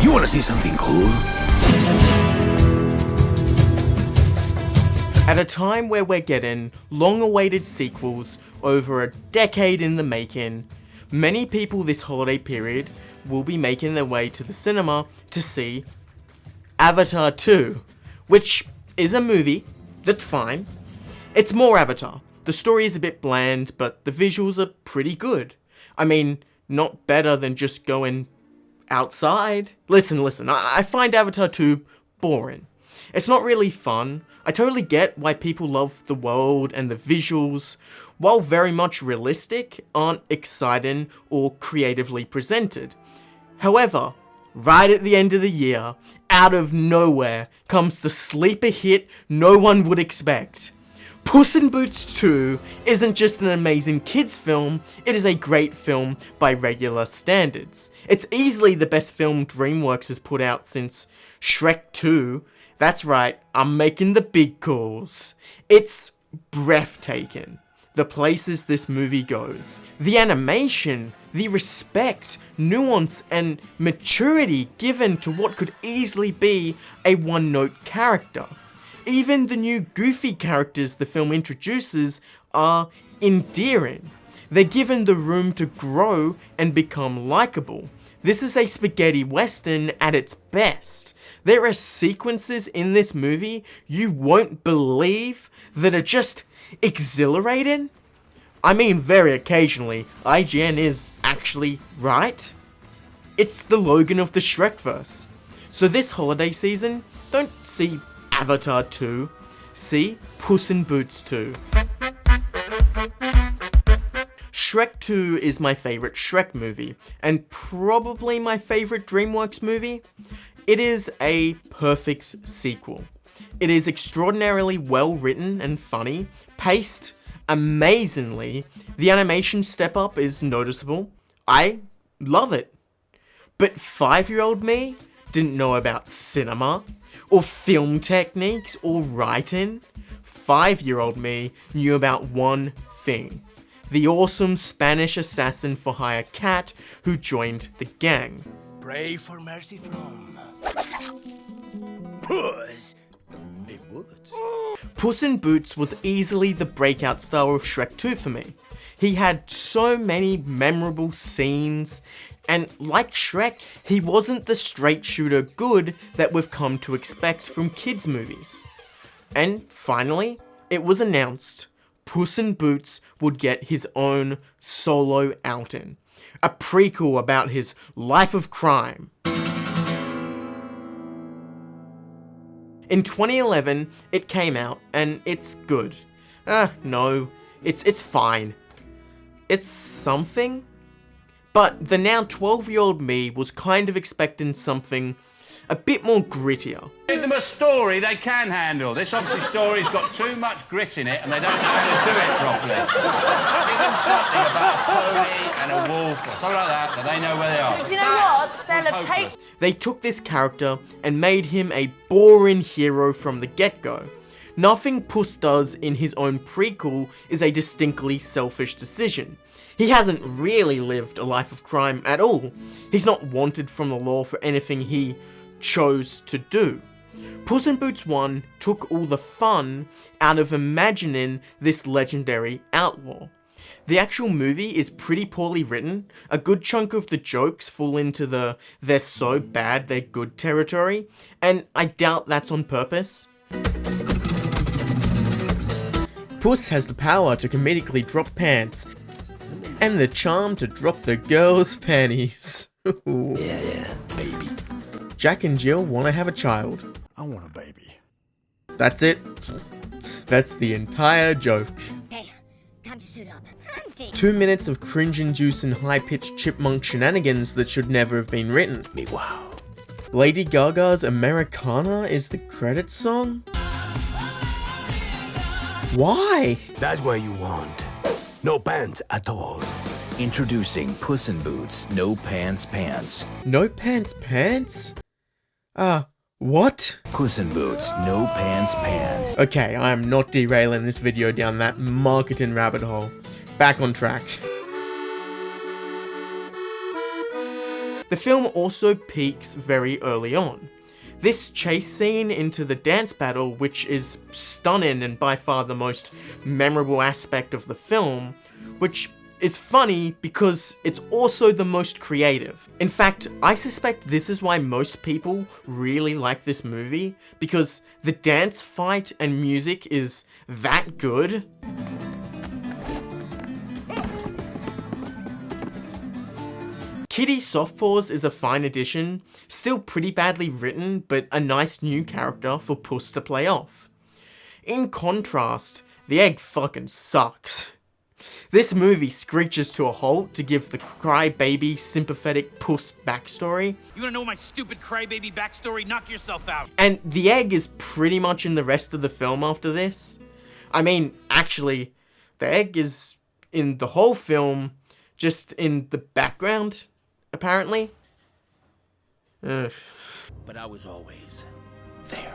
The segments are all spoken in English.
You wanna see something cool? At a time where we're getting long-awaited sequels over a decade in the making, many people this holiday period will be making their way to the cinema to see Avatar 2, which is a movie that's fine. It's more Avatar. The story is a bit bland, but the visuals are pretty good. I mean, not better than just going outside. Listen, I find Avatar 2 boring. It's not really fun. I totally get why people love the world and the visuals, while very much realistic, aren't exciting or creatively presented. However, right at the end of the year, out of nowhere, comes the sleeper hit no one would expect. Puss in Boots 2 isn't just an amazing kids film, it is a great film by regular standards. It's easily the best film DreamWorks has put out since Shrek 2. That's right, I'm making the big calls. It's breathtaking. The places this movie goes. The animation, the respect, nuance, and maturity given to what could easily be a one-note character. Even the new goofy characters the film introduces are endearing. They're given the room to grow and become likable. This is a spaghetti western at its best. There are sequences in this movie you won't believe that are just exhilarating. I mean, very occasionally, IGN is actually right. It's the Logan of the Shrekverse. So this holiday season, don't see Avatar 2, see Puss in Boots 2. Shrek 2 is my favourite Shrek movie, and probably my favourite DreamWorks movie. It is a perfect sequel. It is extraordinarily well written and funny, paced amazingly, the animation step up is noticeable. I love it. But 5-year-old me didn't know about cinema, or film techniques, or writing. 5-year-old me knew about one thing. The awesome Spanish assassin for hire cat who joined the gang. Pray for mercy from Puss. Puss in Boots was easily the breakout star of Shrek 2 for me. He had so many memorable scenes, and like Shrek, he wasn't the straight shooter good that we've come to expect from kids movies. And finally, it was announced Puss in Boots would get his own solo outing, a prequel about his life of crime. In 2011, it came out, and it's good. No, it's fine. It's something? But the now 12-year-old me was kind of expecting something a bit more grittier. Give them a story they can handle. This obviously story's got too much grit in it and they don't know how to do it properly. Give them something about a pony and a wolf or something like that they know where they are. Do you know what? They'll have taken... They took this character and made him a boring hero from the get-go. Nothing Puss does in his own prequel is a distinctly selfish decision. He hasn't really lived a life of crime at all. He's not wanted from the law for anything he chose to do. Puss in Boots 1 took all the fun out of imagining this legendary outlaw. The actual movie is pretty poorly written. A good chunk of the jokes fall into the they're so bad they're good territory, and I doubt that's on purpose. Puss has the power to comedically drop pants, and the charm to drop the girl's panties. Yeah, baby. Jack and Jill want to have a child. I want a baby. That's it. That's the entire joke. Hey, time to suit up. 2 minutes of cringe-inducing high-pitched chipmunk shenanigans that should never have been written. Me wow. Lady Gaga's Americana is the credits song? Why? That's what you want. No pants at all. Introducing Puss in Boots No Pants Pants. No pants pants? What? Puss in Boots No Pants Pants. Okay, I am not derailing this video down that marketing rabbit hole. Back on track. The film also peaks very early on. This chase scene into the dance battle, which is stunning and by far the most memorable aspect of the film, which is funny because it's also the most creative. In fact, I suspect this is why most people really like this movie, because the dance fight and music is that good. Kitty Softpaws is a fine addition, still pretty badly written, but a nice new character for Puss to play off. In contrast, the egg fucking sucks. This movie screeches to a halt to give the crybaby, sympathetic Puss backstory. You wanna know my stupid crybaby backstory? Knock yourself out. And the egg is pretty much in the rest of the film after this. I mean, actually, the egg is in the whole film, just in the background, apparently. Ugh. But I was always there.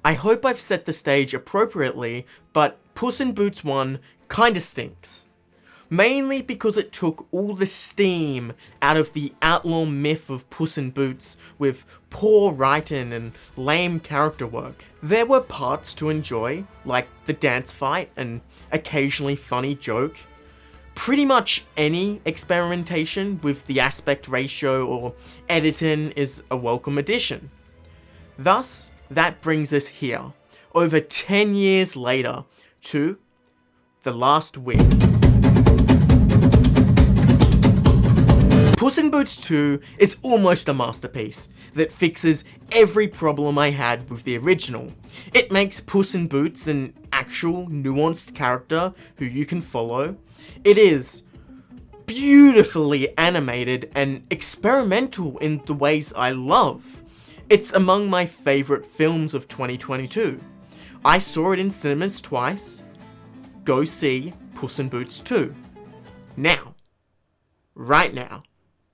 I hope I've set the stage appropriately, but Puss in Boots 1 kinda stinks. Mainly because it took all the steam out of the outlaw myth of Puss in Boots with poor writing and lame character work. There were parts to enjoy, like the dance fight and occasionally funny joke. Pretty much any experimentation with the aspect ratio or editing is a welcome addition. Thus, that brings us here, over 10 years later, to The Last Wish. Puss in Boots 2 is almost a masterpiece that fixes every problem I had with the original. It makes Puss in Boots an actual nuanced character who you can follow. It is beautifully animated and experimental in the ways I love. It's among my favourite films of 2022. I saw it in cinemas twice. Go see Puss in Boots 2. Now. Right now.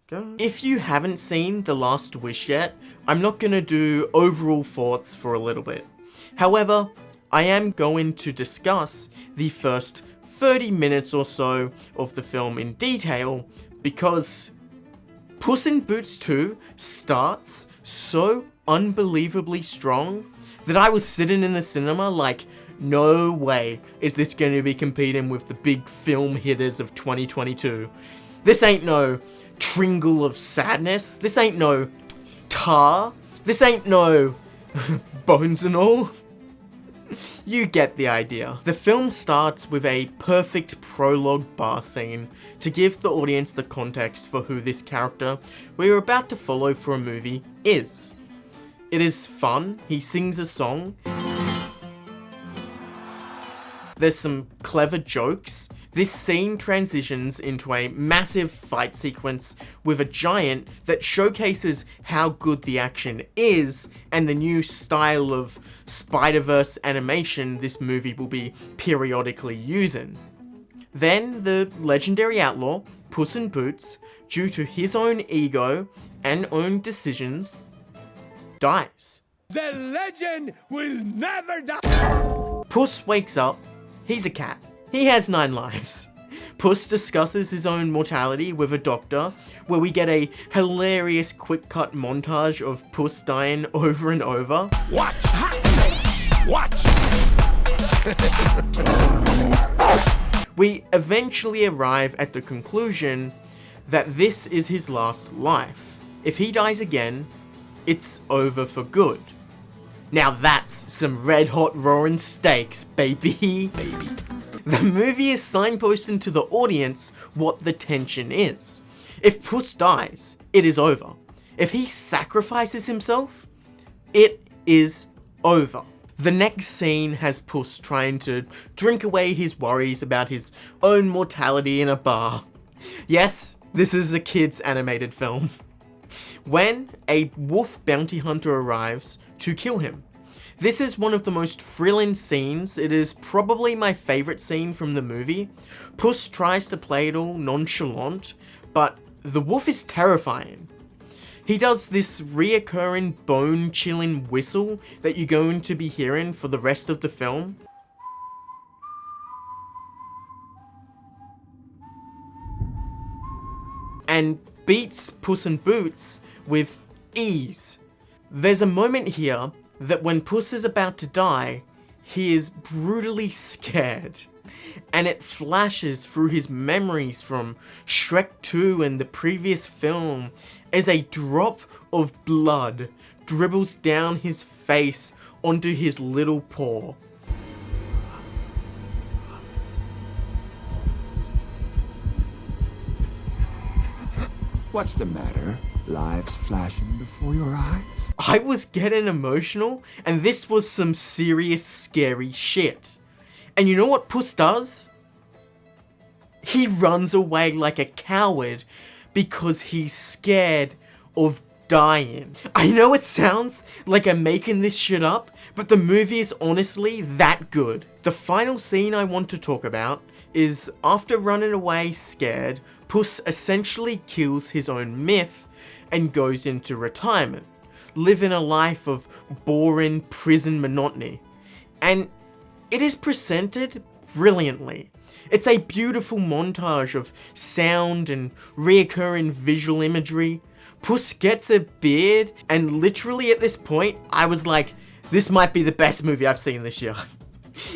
Go. If you haven't seen The Last Wish yet, I'm not gonna do overall thoughts for a little bit. However, I am going to discuss the first 30 minutes or so of the film in detail, because Puss in Boots 2 starts so unbelievably strong that I was sitting in the cinema like, no way is this going to be competing with the big film hitters of 2022. This ain't no Tringle of Sadness, this ain't no Tar, this ain't no Bones and All. You get the idea. The film starts with a perfect prologue bar scene to give the audience the context for who this character we are about to follow for a movie is. It is fun, he sings a song, there's some clever jokes. This scene transitions into a massive fight sequence with a giant that showcases how good the action is and the new style of Spider-Verse animation this movie will be periodically using. Then the legendary outlaw, Puss in Boots, due to his own ego and own decisions, dies. The legend will never die! Puss wakes up, he's a cat. He has 9 lives. Puss discusses his own mortality with a doctor, where we get a hilarious quick cut montage of Puss dying over and over. Watch! Watch! We eventually arrive at the conclusion that this is his last life. If he dies again, it's over for good. Now that's some red hot roaring steaks, baby. The movie is signposting to the audience what the tension is. If Puss dies, it is over. If he sacrifices himself, it is over. The next scene has Puss trying to drink away his worries about his own mortality in a bar. Yes, this is a kids' animated film. When a wolf bounty hunter arrives to kill him. This is one of the most thrilling scenes. It is probably my favourite scene from the movie. Puss tries to play it all nonchalant, but the wolf is terrifying. He does this reoccurring bone-chilling whistle that you're going to be hearing for the rest of the film. and beats Puss in Boots with ease. There's a moment here that when Puss is about to die, he is brutally scared, and it flashes through his memories from Shrek 2 and the previous film as a drop of blood dribbles down his face onto his little paw. What's the matter? Lives flashing before your eyes? I was getting emotional, and this was some serious scary shit. And you know what Puss does? He runs away like a coward because he's scared of dying. I know it sounds like I'm making this shit up, but the movie is honestly that good. The final scene I want to talk about is after running away scared, Puss essentially kills his own myth and goes into retirement, living a life of boring prison monotony. And it is presented brilliantly. It's a beautiful montage of sound and reoccurring visual imagery. Puss gets a beard, and literally at this point, I was like, this might be the best movie I've seen this year.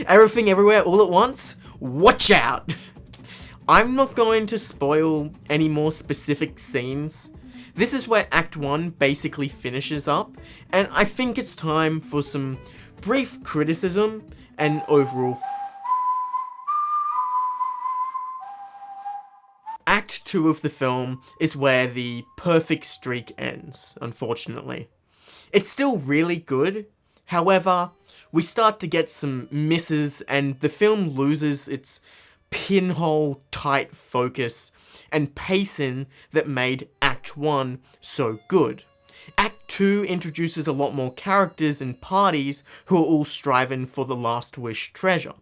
Everything Everywhere All at Once? Watch out! I'm not going to spoil any more specific scenes. This is where Act 1 basically finishes up, and I think it's time for some brief criticism and overall. Act 2 of the film is where the perfect streak ends, unfortunately. It's still really good, however, we start to get some misses and the film loses its pinhole tight focus and pacing that made Act 1 so good. Act 2 introduces a lot more characters and parties who are all striving for the last wish treasure.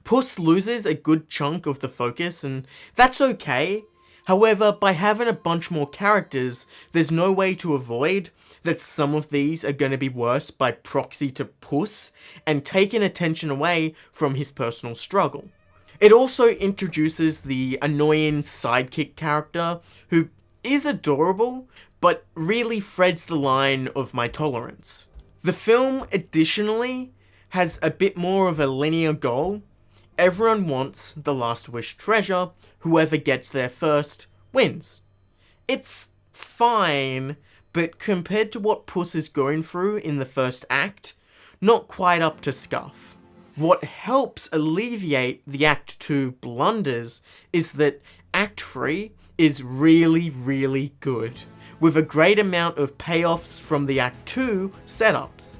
Puss loses a good chunk of the focus, and that's okay. However, by having a bunch more characters, there's no way to avoid that some of these are going to be worse by proxy to Puss and taking attention away from his personal struggle. It also introduces the annoying sidekick character who is adorable, but really threads the line of my tolerance. The film additionally has a bit more of a linear goal. Everyone wants the last wish treasure, whoever gets there first wins. It's fine, but compared to what Puss is going through in the first act, not quite up to scuff. What helps alleviate the Act 2 blunders is that Act 3 is really, really good, with a great amount of payoffs from the Act 2 setups.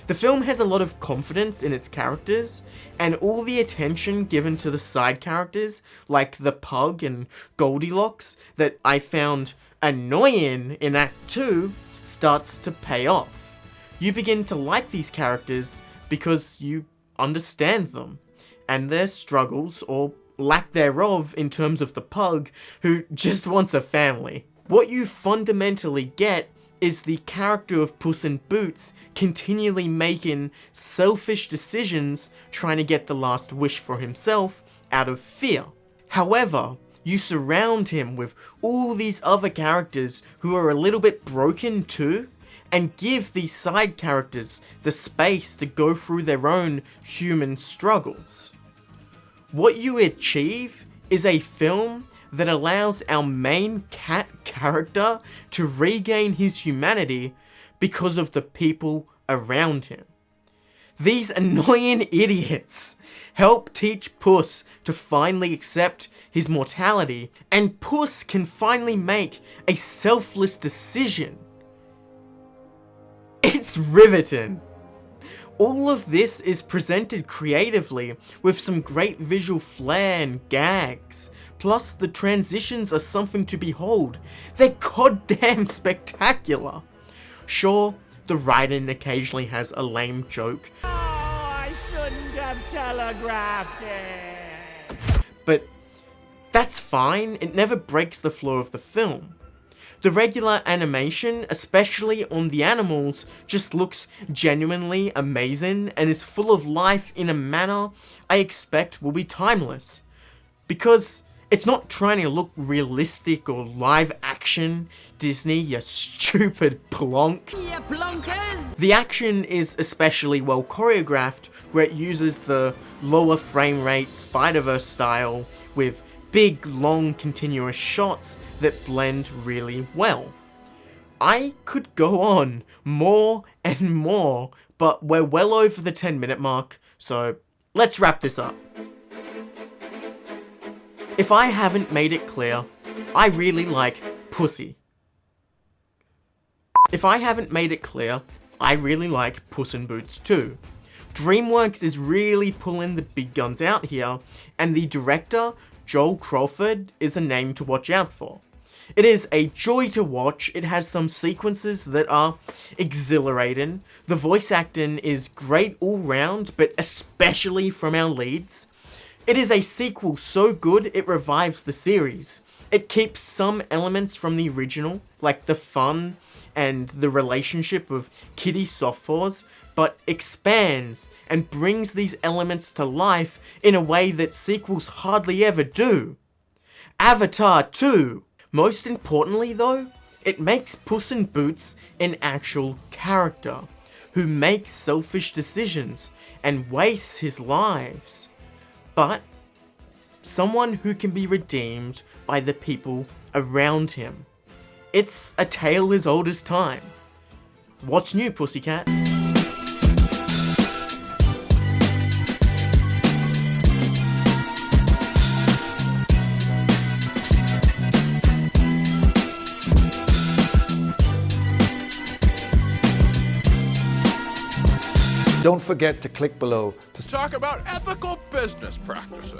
The film has a lot of confidence in its characters, and all the attention given to the side characters, like the pug and Goldilocks, that I found annoying in Act 2, starts to pay off. You begin to like these characters because you understand them, and their struggles, or lack thereof in terms of the pug, who just wants a family. What you fundamentally get is the character of Puss in Boots continually making selfish decisions trying to get the last wish for himself out of fear. However, you surround him with all these other characters who are a little bit broken too, and give these side characters the space to go through their own human struggles. What you achieve is a film that allows our main cat character to regain his humanity because of the people around him. These annoying idiots help teach Puss to finally accept his mortality, and Puss can finally make a selfless decision. It's riveting. All of this is presented creatively with some great visual flair and gags. Plus, the transitions are something to behold. They're goddamn spectacular. Sure, the writing occasionally has a lame joke. Oh, I shouldn't have telegraphed it. But that's fine, it never breaks the flow of the film. The regular animation, especially on the animals, just looks genuinely amazing and is full of life in a manner I expect will be timeless. Because it's not trying to look realistic or live action action, Disney, you stupid plonk. Ya plonkers! The action is especially well choreographed, where it uses the lower frame rate Spider-Verse style with big, long, continuous shots that blend really well. I could go on more and more, but we're well over the 10-minute mark, so let's wrap this up. If I haven't made it clear, I really like Pussy. If I haven't made it clear, I really like Puss in Boots too. DreamWorks is really pulling the big guns out here, and the director, Joel Crawford, is a name to watch out for. It is a joy to watch. It has some sequences that are exhilarating. The voice acting is great all round, but especially from our leads. It is a sequel so good it revives the series. It keeps some elements from the original, like the fun and the relationship of Kitty SOFTPAWS, but expands and brings these elements to life in a way that sequels hardly ever do. Avatar 2! Most importantly though, it makes Puss in Boots an actual character, who makes selfish decisions and wastes his lives. But someone who can be redeemed by the people around him. It's a tale as old as time. What's new, pussycat? Don't forget to click below to Talk about ethical business practices.